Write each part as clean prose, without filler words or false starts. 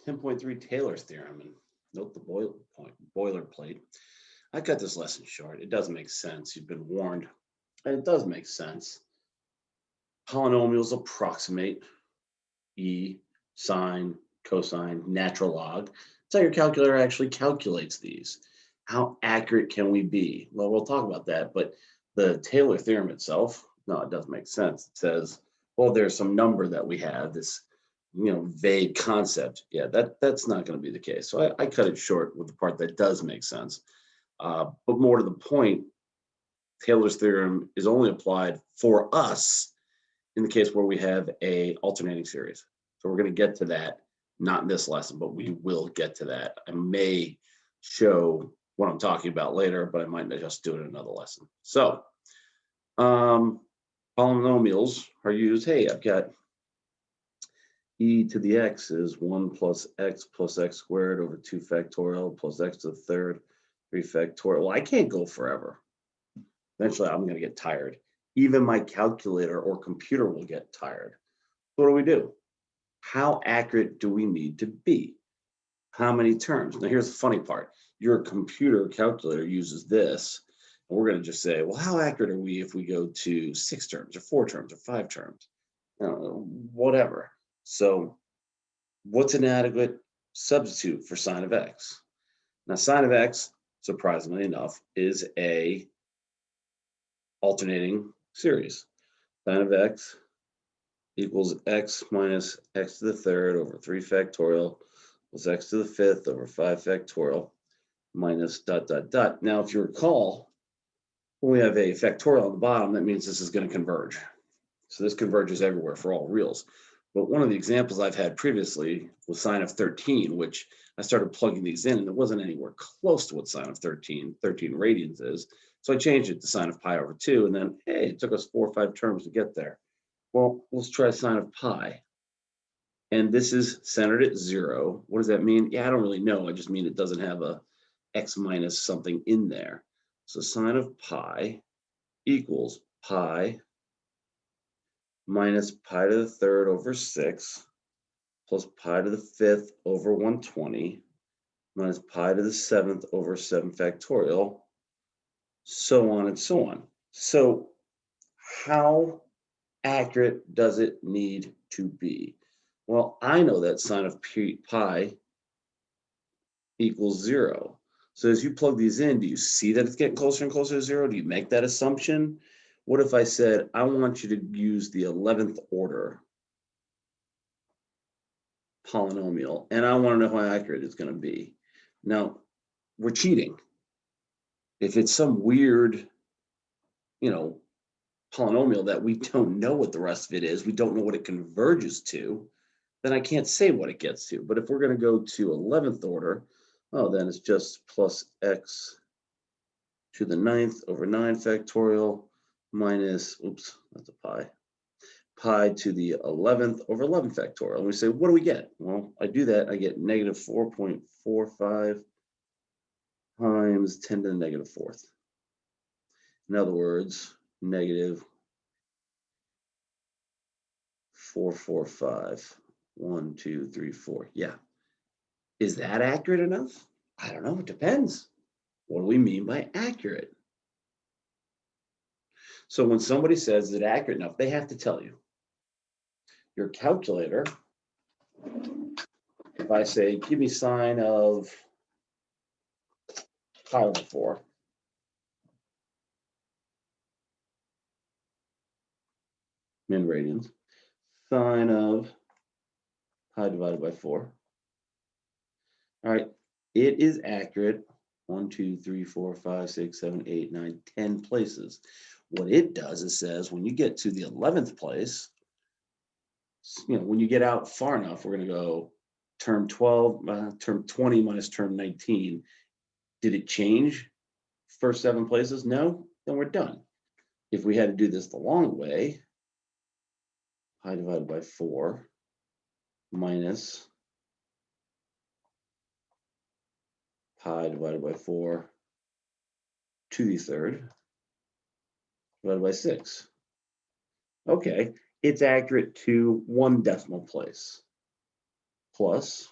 10.3 Taylor's theorem, and note the boilerplate. I cut this lesson short. It doesn't make sense. You've been warned, and it does make sense. Polynomials approximate e, sine, cosine, natural log. That's how your calculator actually calculates these. How accurate can we be? Well, we'll talk about that, but the Taylor theorem itself, no, it doesn't make sense. It says, well, there's some number that we have, this vague concept. Yeah, that's not going to be the case. So I cut it short with the part that does make sense. But more to the point, Taylor's theorem is only applied for us in the case where we have a alternating series. So we're going to get to that, not in this lesson, but we will get to that. I may show what I'm talking about later, but I might just do it in another lesson. So polynomials are used. Hey, I've got e to the x is 1 plus x squared over 2 factorial plus x to the third, 3 factorial. Well, I can't go forever. Eventually, I'm going to get tired. Even my calculator or computer will get tired. What do we do? How accurate do we need to be? How many terms? Now, here's the funny part. Your computer calculator uses this. And we're going to just say, well, how accurate are we if we go to 6 terms or 4 terms or 5 terms? Whatever. So what's an adequate substitute for sine of x? Now, sine of x, surprisingly enough, is a alternating series. Sine of x equals x minus x to the third over 3 factorial plus x to the fifth over 5 factorial minus dot, dot, dot. Now, if you recall, when we have a factorial on the bottom, that means this is going to converge. So this converges everywhere for all reals. But one of the examples I've had previously was sine of 13, which I started plugging these in, and it wasn't anywhere close to what sine of 13 radians is. So I changed it to sine of pi over 2, and then, hey, it took us 4 or 5 terms to get there. Well, let's try sine of pi. And this is centered at 0. What does that mean? Yeah, I don't really know. I just mean it doesn't have a x minus something in there. So sine of pi equals pi minus pi to the third over 6 plus pi to the fifth over 120 minus pi to the seventh over 7 factorial, so on and so on. So how accurate does it need to be? Well, I know that sine of pi equals 0. So as you plug these in, do you see that it's getting closer and closer to 0? Do you make that assumption? What if I said, I want you to use the 11th order polynomial, and I want to know how accurate it's going to be? Now, we're cheating. If it's some weird, polynomial that we don't know what the rest of it is, we don't know what it converges to, then I can't say what it gets to. But if we're going to go to 11th order, then it's just plus x to the 9th over 9 factorial minus, oops, that's a pi to the 11th over 11 factorial. And we say, what do we get? Well, I do that, I get negative 4.45 times 10 to the negative 4th. In other words, negative 445. 1, 2, 3, 4. Yeah. Is that accurate enough? I don't know. It depends. What do we mean by accurate? So when somebody says, is it accurate enough, they have to tell you. Your calculator, if I say, give me sine of pi over 4, min radians, sine of pi divided by 4. All right, it is accurate 1, 2, 3, 4, 5, 6, 7, 8, 9, 10 places. What it does is says when you get to the 11th place, when you get out far enough, we're going to go term 12, term 20 minus term 19. Did it change first 7 places? No, then we're done. If we had to do this the long way, pi divided by 4 minus pi divided by 4 to the third divided by 6. Okay, it's accurate to 1 decimal place plus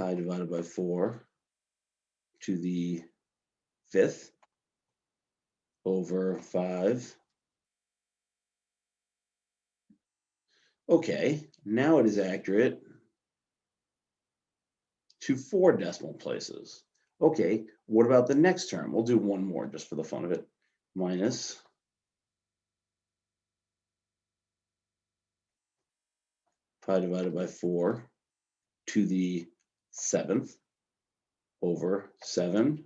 pi divided by 4 to the 5th over 5. Okay, now it is accurate to 4 decimal places. Okay, what about the next term? We'll do one more just for the fun of it. Minus pi divided by 4 to the 7th over 7.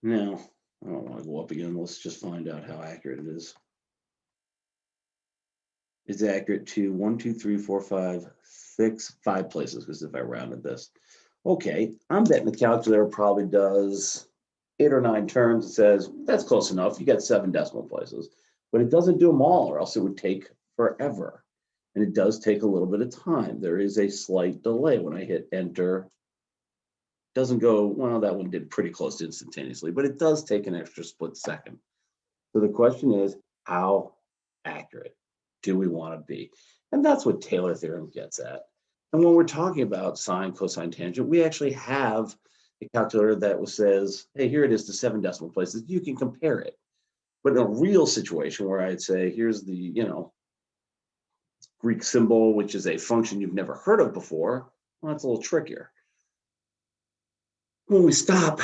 Now, I don't want to go up again. Let's just find out how accurate it is. It's accurate to 1, 2, 3, 4, 5, 6, 5 places, because if I rounded this. Okay, I'm betting the calculator probably does 8 or 9 terms. It says, that's close enough. You got 7 decimal places. But it doesn't do them all, or else it would take forever. And it does take a little bit of time. There is a slight delay when I hit enter. Doesn't go, well, that one did pretty close to instantaneously, but it does take an extra split second. So the question is, how accurate do we want to be? And that's what Taylor theorem gets at. And when we're talking about sine, cosine, tangent, we actually have a calculator that says, hey, here it is to 7 decimal places. You can compare it. But in a real situation where I'd say, here's the, Greek symbol, which is a function you've never heard of before, well, that's a little trickier. When we stop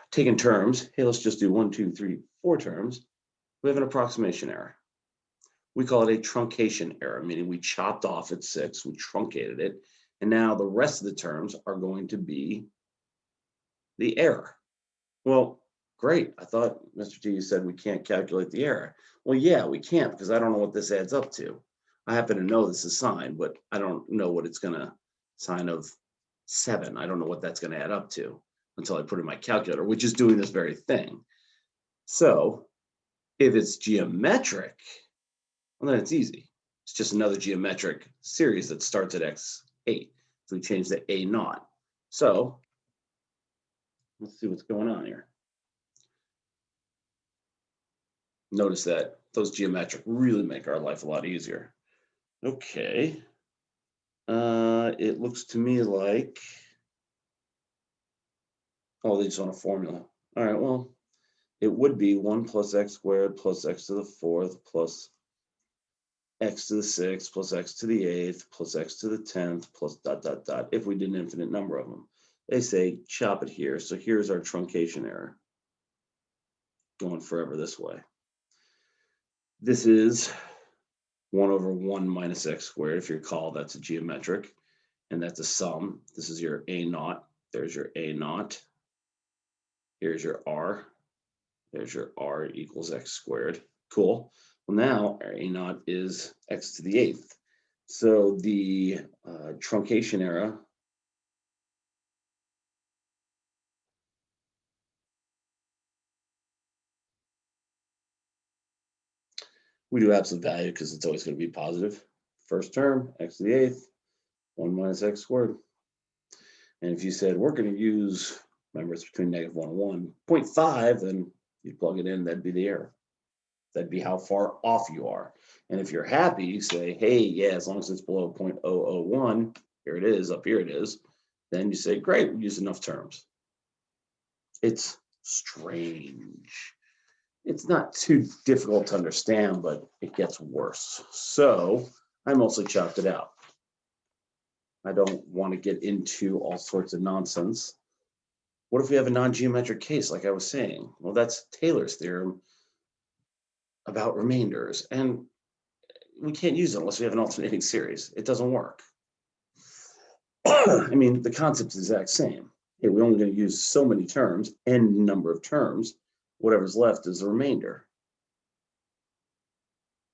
taking terms, hey, let's just do 1, 2, 3, 4 terms, we have an approximation error. We call it a truncation error, meaning we chopped off at 6, we truncated it, and now the rest of the terms are going to be the error. Well, great. I thought, Mr. T, you said we can't calculate the error. Well, yeah, we can't, because I don't know what this adds up to. I happen to know this is sine, but I don't know what it's going to, sine of 7. I don't know what that's going to add up to until I put in my calculator, which is doing this very thing. So if it's geometric, well, then it's easy. It's just another geometric series that starts at x8. So we change the a naught. So let's see what's going on here. Notice that those geometric really make our life a lot easier. Okay. It looks to me like, oh, they just want a formula. All right, well, it would be 1 plus x squared plus x to the 4th plus x to the 6th plus x to the 8th plus x to the 10th plus ... if we did an infinite number of them. They say chop it here. So here's our truncation error going forever this way. This is 1 over 1 minus x squared. If you recall, that's a geometric, and that's a sum. This is your a naught. There's your a naught. Here's your r. There's your r equals x squared. Cool. Well, now our a naught is x to the 8th. So the truncation error we do absolute value because it's always going to be positive. First term, x to the 8th, 1 minus x squared. And if you said we're going to use, remember it's between -1 and 1, 0.5, then you plug it in, that'd be the error. That'd be how far off you are. And if you're happy, you say, hey, yeah, as long as it's below 0.001, here it is, up here it is, then you say, great, we use enough terms. It's strange. It's not too difficult to understand, but it gets worse. So I mostly chopped it out. I don't want to get into all sorts of nonsense. What if we have a non-geometric case, like I was saying? Well, that's Taylor's theorem about remainders, and we can't use it unless we have an alternating series. It doesn't work. I mean, the concept's the exact same. Hey, we're only going to use so many terms, n number of terms. Whatever's left is the remainder.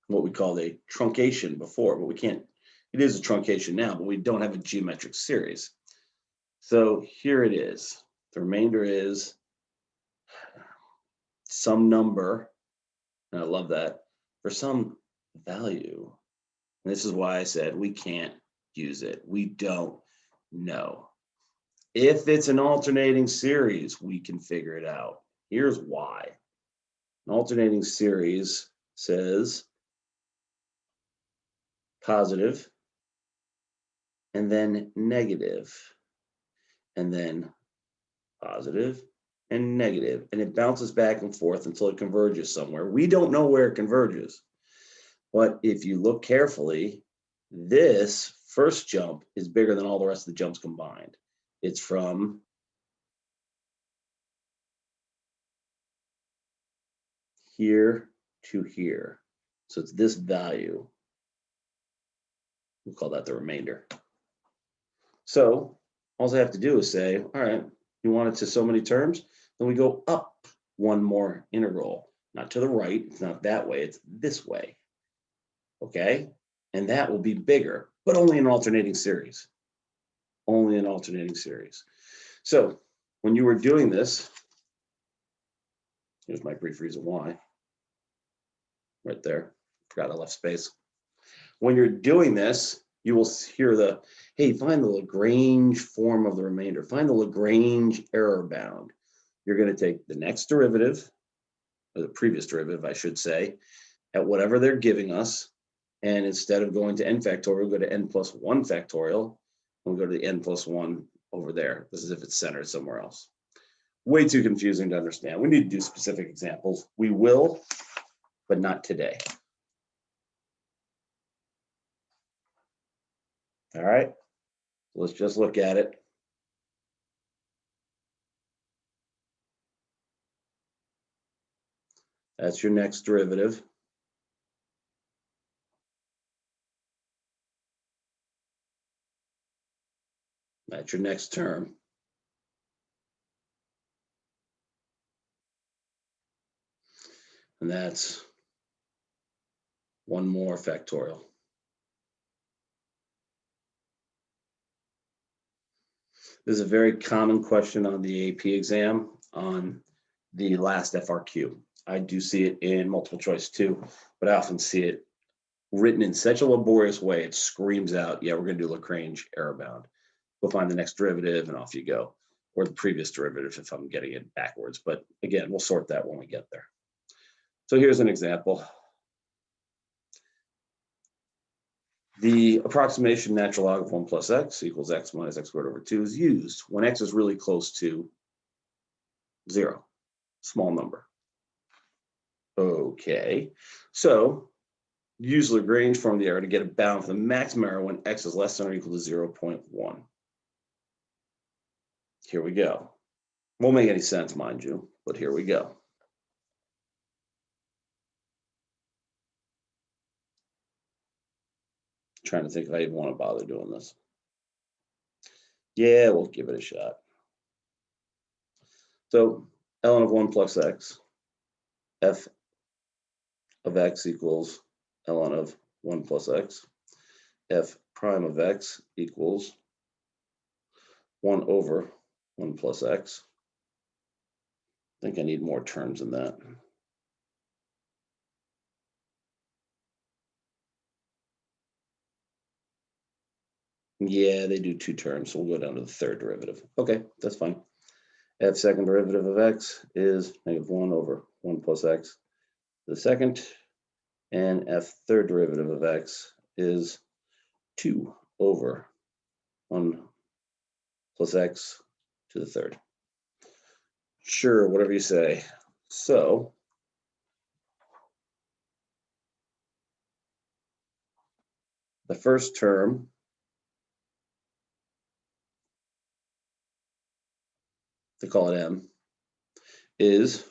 What we called a truncation before, but we can't, it is a truncation now, but we don't have a geometric series. So here it is. The remainder is some number, and I love that, for some value. And this is why I said we can't use it. We don't know. If it's an alternating series, we can figure it out. Here's why. An alternating series says positive and then negative, and then positive and negative, and it bounces back and forth until it converges somewhere. We don't know where it converges, but if you look carefully, this first jump is bigger than all the rest of the jumps combined. It's from here to here. So it's this value. We'll call that the remainder. So all I have to do is say, all right, you want it to so many terms, then we go up one more integral, not to the right, it's not that way, it's this way, okay? And that will be bigger, but only in alternating series, only in alternating series. So when you were doing this, here's my brief reason why, right there, forgot I left space. When you're doing this, you will hear the, hey, find the Lagrange form of the remainder. Find the Lagrange error bound. You're going to take the next derivative, or the previous derivative, I should say, at whatever they're giving us. And instead of going to n factorial, we'll go to n plus 1 factorial. And we'll go to the n plus 1 over there. This is if it's centered somewhere else. Way too confusing to understand. We need to do specific examples. We will, but not today. All right, let's just look at it. That's your next derivative. That's your next term. And that's one more factorial. This is a very common question on the AP exam on the last FRQ. I do see it in multiple choice too, but I often see it written in such a laborious way, it screams out, yeah, we're going to do Lagrange error bound. Go find the next derivative and off you go, or the previous derivative if I'm getting it backwards. But again, we'll sort that when we get there. So here's an example. The approximation natural log of 1 plus x equals x minus x squared over 2 is used when x is really close to 0, small number. Okay, so use Lagrange form of the error to get a bound for the maximum error when x is less than or equal to 0.1. Here we go. Won't make any sense, mind you, but here we go. Trying to think if I even want to bother doing this. Yeah, we'll give it a shot. So ln of 1 plus x, f of x equals ln of 1 plus x, f prime of x equals 1 over 1 plus x. I think I need more terms than that. Yeah, they do 2 terms, so we'll go down to the third derivative. Okay, that's fine. F second derivative of x is negative 1 over 1 plus x to the second, and f third derivative of x is 2 over 1 plus x to the third. Sure, whatever you say. So the first term to call it m is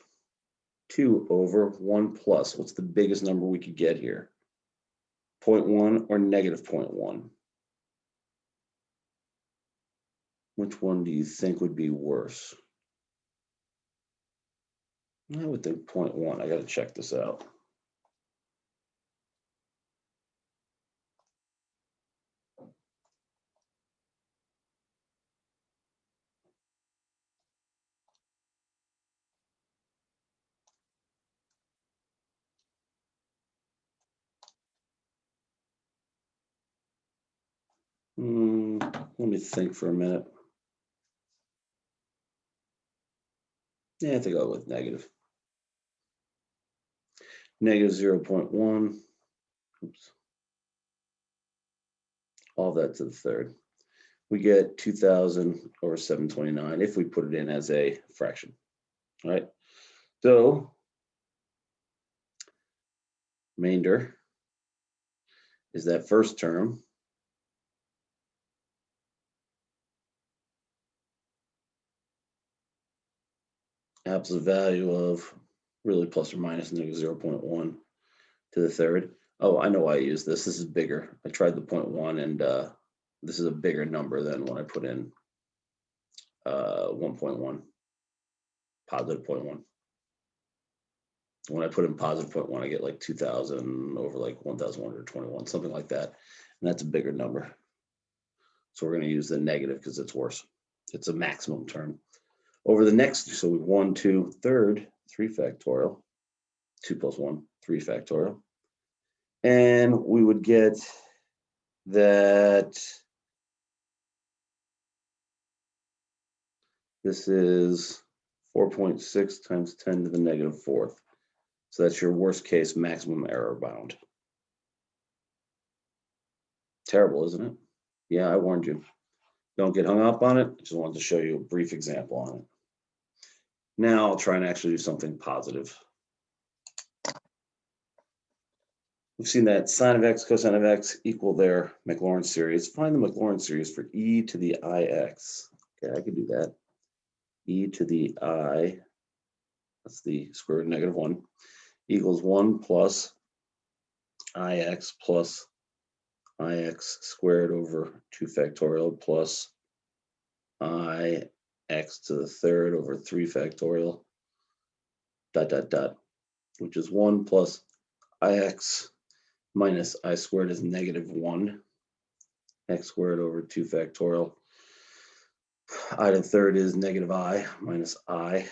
2 over 1 plus. What's the biggest number we could get here? 0.1 or negative 0.1? Which one do you think would be worse? I would think 0.1. I got to check this out. Let me think for a minute. Yeah, I think I'll go with negative. Negative 0.1. Oops. All that to the third. we get 2,000 over 729 if we put it in as a fraction. All right. So remainder is that first term. Absolute value of really plus or minus negative 0.1 to the third. Oh, I know why I use this. This is bigger. I tried the 0.1 and this is a bigger number than when I put in 1.1, positive 0.1. When I put in positive 0.1, I get like 2,000 over like 1,121, something like that. And that's a bigger number. So we're going to use the negative because it's worse. It's a maximum term. Over the next, so we 1, 2, third, 3 factorial, 2 plus 1, 3 factorial. And we would get that this is 4.6 times 10 to the negative fourth. So that's your worst case maximum error bound. Terrible, isn't it? Yeah, I warned you. Don't get hung up on it. I just wanted to show you a brief example on it. Now I'll try and actually do something positive. We've seen that sine of x, cosine of x equal their Maclaurin series. Find the Maclaurin series for e to the ix. Okay, I can do that. E to the I, that's the square root of negative 1, equals 1 plus ix squared over 2 factorial plus ix to the third over 3 factorial, dot, dot, dot, which is 1 plus ix minus I squared is negative 1, x squared over 2 factorial. I to the third is negative I minus I,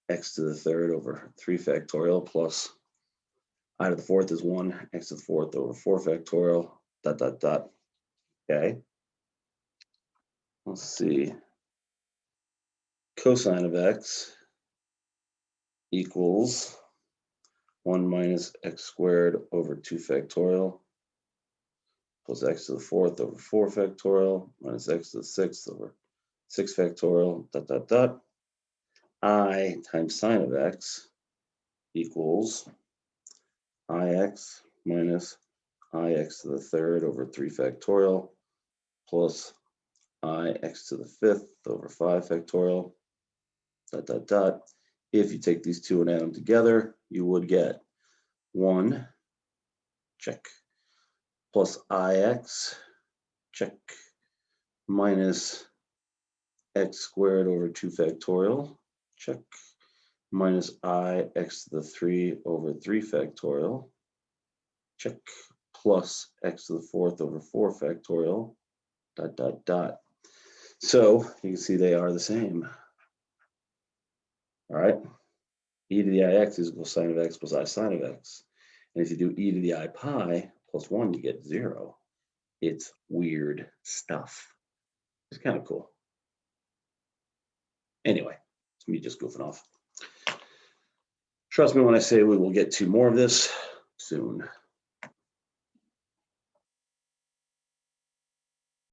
x to the third over 3 factorial plus I to the fourth is 1, x to the fourth over 4 factorial, dot, dot, dot. Okay. Let's see. Cosine of x equals 1 minus x squared over 2 factorial plus x to the fourth over 4 factorial minus x to the sixth over 6 factorial, dot, dot, dot. I times sine of x equals ix minus ix to the third over 3 factorial plus ix to the fifth over 5 factorial, dot, dot, dot. If you take these two and add them together, you would get 1, check, plus ix, check, minus x squared over 2 factorial, check, minus ix to the 3 over 3 factorial, check, plus x to the fourth over 4 factorial, dot, dot, dot. So you can see they are the same. All right. E to the ix is equal to sine of x plus I sine of x. And if you do e to the I pi plus 1, you get 0. It's weird stuff. It's kind of cool. Anyway, it's me just goofing off. Trust me when I say we will get to more of this soon.